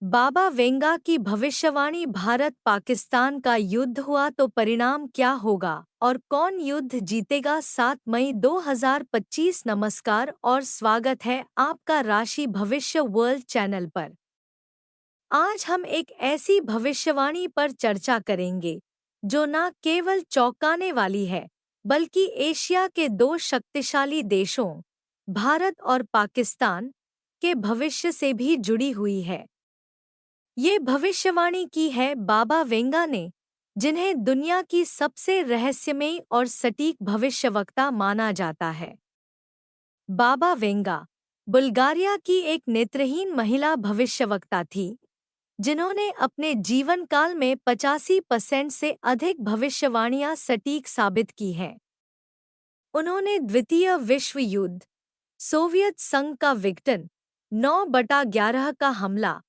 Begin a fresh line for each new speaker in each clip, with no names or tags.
बाबा Venga की भविष्यवाणी। भारत पाकिस्तान का युद्ध हुआ तो परिणाम क्या होगा और कौन युद्ध जीतेगा? 7 मई 2025। नमस्कार और स्वागत है आपका राशि भविष्य वर्ल्ड चैनल पर। आज हम एक ऐसी भविष्यवाणी पर चर्चा करेंगे जो न केवल चौंकाने वाली है बल्कि एशिया के दो शक्तिशाली देशों भारत और पाकिस्तान के भविष्य से भी जुड़ी हुई है। ये भविष्यवाणी की है बाबा वेंगा ने, जिन्हें दुनिया की सबसे रहस्यमयी और सटीक भविष्यवक्ता माना जाता है। बाबा वेंगा बुल्गारिया की एक नेत्रहीन महिला भविष्यवक्ता थी, जिन्होंने अपने जीवन काल में 85% से अधिक भविष्यवाणियां सटीक साबित की हैं। उन्होंने द्वितीय विश्व युद्ध, सोवियत संघ का विघटन, 9/11 का हमला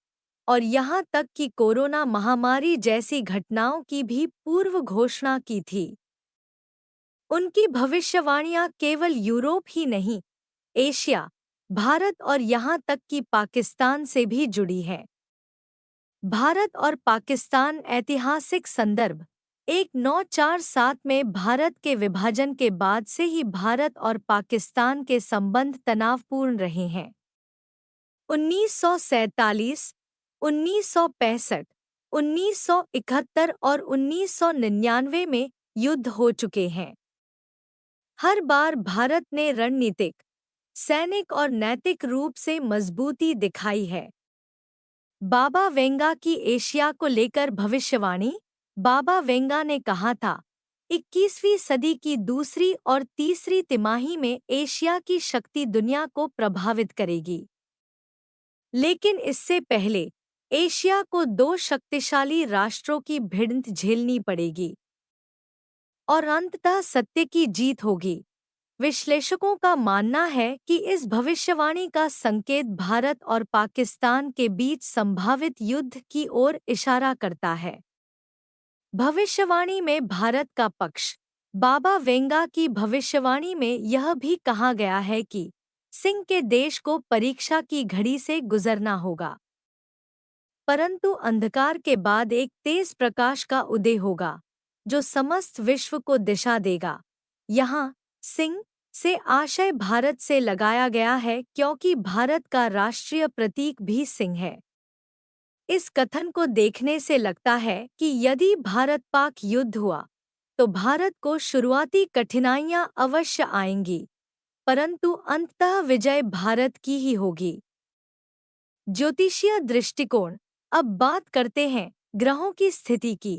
और यहाँ तक कि कोरोना महामारी जैसी घटनाओं की भी पूर्व घोषणा की थी। उनकी भविष्यवाणियां केवल यूरोप ही नहीं, एशिया, भारत और यहाँ तक कि पाकिस्तान से भी जुड़ी हैं। भारत और पाकिस्तान ऐतिहासिक संदर्भ। 1947 में भारत के विभाजन के बाद से ही भारत और पाकिस्तान के संबंध तनावपूर्ण रहे हैं। 1947, 1965, 1971 और 1999 में युद्ध हो चुके हैं। हर बार भारत ने रणनीतिक, सैनिक और नैतिक रूप से मजबूती दिखाई है। बाबा वेंगा की एशिया को लेकर भविष्यवाणी। बाबा वेंगा ने कहा था, 21वीं सदी की दूसरी और तीसरी तिमाही में एशिया की शक्ति दुनिया को प्रभावित करेगी। लेकिन इससे पहले एशिया को दो शक्तिशाली राष्ट्रों की भिड़ंत झेलनी पड़ेगी और अंततः सत्य की जीत होगी। विश्लेषकों का मानना है कि इस भविष्यवाणी का संकेत भारत और पाकिस्तान के बीच संभावित युद्ध की ओर इशारा करता है। भविष्यवाणी में भारत का पक्ष। बाबा वेंगा की भविष्यवाणी में यह भी कहा गया है कि सिंह के देश को परीक्षा की घड़ी से गुजरना होगा, परंतु अंधकार के बाद एक तेज प्रकाश का उदय होगा जो समस्त विश्व को दिशा देगा। यहाँ सिंह से आशय भारत से लगाया गया है क्योंकि भारत का राष्ट्रीय प्रतीक भी सिंह है। इस कथन को देखने से लगता है कि यदि भारत पाक युद्ध हुआ तो भारत को शुरुआती कठिनाइयां अवश्य आएंगी, परंतु अंततः विजय भारत की ही होगी। ज्योतिषीय दृष्टिकोण। अब बात करते हैं ग्रहों की स्थिति की।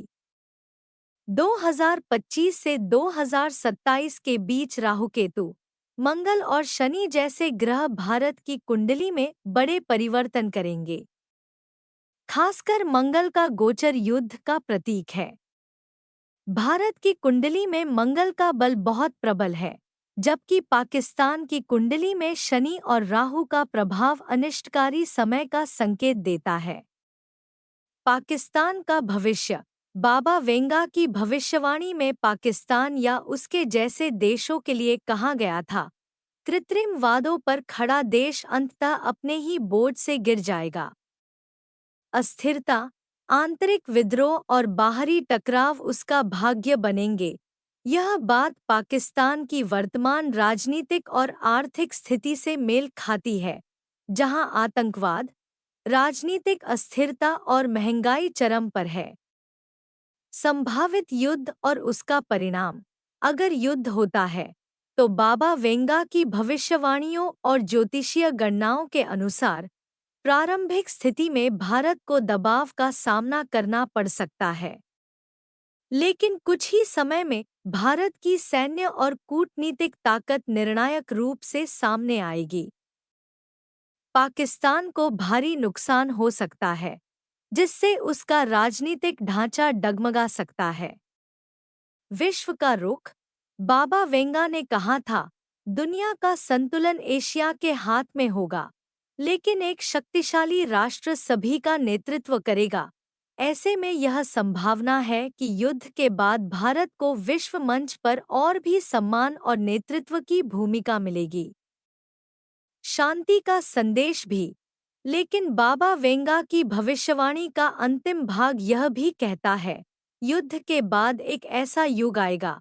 2025 से 2027 के बीच राहु केतु, मंगल और शनि जैसे ग्रह भारत की कुंडली में बड़े परिवर्तन करेंगे। खासकर मंगल का गोचर युद्ध का प्रतीक है। भारत की कुंडली में मंगल का बल बहुत प्रबल है, जबकि पाकिस्तान की कुंडली में शनि और राहु का प्रभाव अनिष्टकारी समय का संकेत देता है। पाकिस्तान का भविष्य। बाबा वेंगा की भविष्यवाणी में पाकिस्तान या उसके जैसे देशों के लिए कहा गया था, कृत्रिम वादों पर खड़ा देश अंततः अपने ही बोझ से गिर जाएगा। अस्थिरता, आंतरिक विद्रोह और बाहरी टकराव उसका भाग्य बनेंगे। यह बात पाकिस्तान की वर्तमान राजनीतिक और आर्थिक स्थिति से मेल खाती है, जहां आतंकवाद, राजनीतिक अस्थिरता और महंगाई चरम पर है। संभावित युद्ध और उसका परिणाम। अगर युद्ध होता है तो बाबा वेंगा की भविष्यवाणियों और ज्योतिषीय गणनाओं के अनुसार प्रारंभिक स्थिति में भारत को दबाव का सामना करना पड़ सकता है, लेकिन कुछ ही समय में भारत की सैन्य और कूटनीतिक ताकत निर्णायक रूप से सामने आएगी। पाकिस्तान को भारी नुकसान हो सकता है, जिससे उसका राजनीतिक ढांचा डगमगा सकता है। विश्व का रुख। बाबा वेंगा ने कहा था, दुनिया का संतुलन एशिया के हाथ में होगा, लेकिन एक शक्तिशाली राष्ट्र सभी का नेतृत्व करेगा। ऐसे में यह संभावना है कि युद्ध के बाद भारत को विश्व मंच पर और भी सम्मान और नेतृत्व की भूमिका मिलेगी। शांति का संदेश भी। लेकिन बाबा वेंगा की भविष्यवाणी का अंतिम भाग यह भी कहता है, युद्ध के बाद एक ऐसा युग आएगा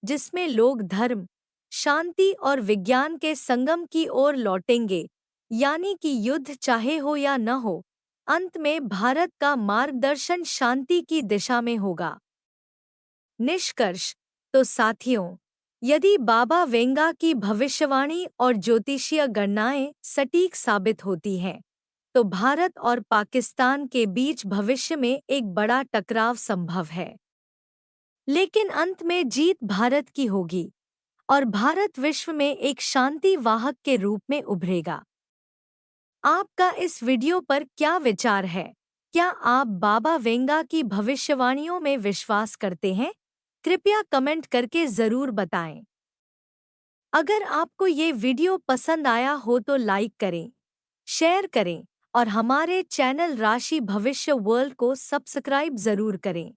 जिसमें लोग धर्म, शांति और विज्ञान के संगम की ओर लौटेंगे, यानी कि युद्ध चाहे हो या न हो, अंत में भारत का मार्गदर्शन शांति की दिशा में होगा। निष्कर्ष। तो साथियों, यदि बाबा वेंगा की भविष्यवाणी और ज्योतिषीय गणनाएं सटीक साबित होती हैं, तो भारत और पाकिस्तान के बीच भविष्य में एक बड़ा टकराव संभव है। लेकिन अंत में जीत भारत की होगी और भारत विश्व में एक शांति वाहक के रूप में उभरेगा। आपका इस वीडियो पर क्या विचार है? क्या आप बाबा वेंगा की भविष्यवाणियों में विश्वास करते हैं? कृपया कमेंट करके ज़रूर बताएं। अगर आपको ये वीडियो पसंद आया हो तो लाइक करें, शेयर करें और हमारे चैनल राशि भविष्य वर्ल्ड को सब्सक्राइब ज़रूर करें।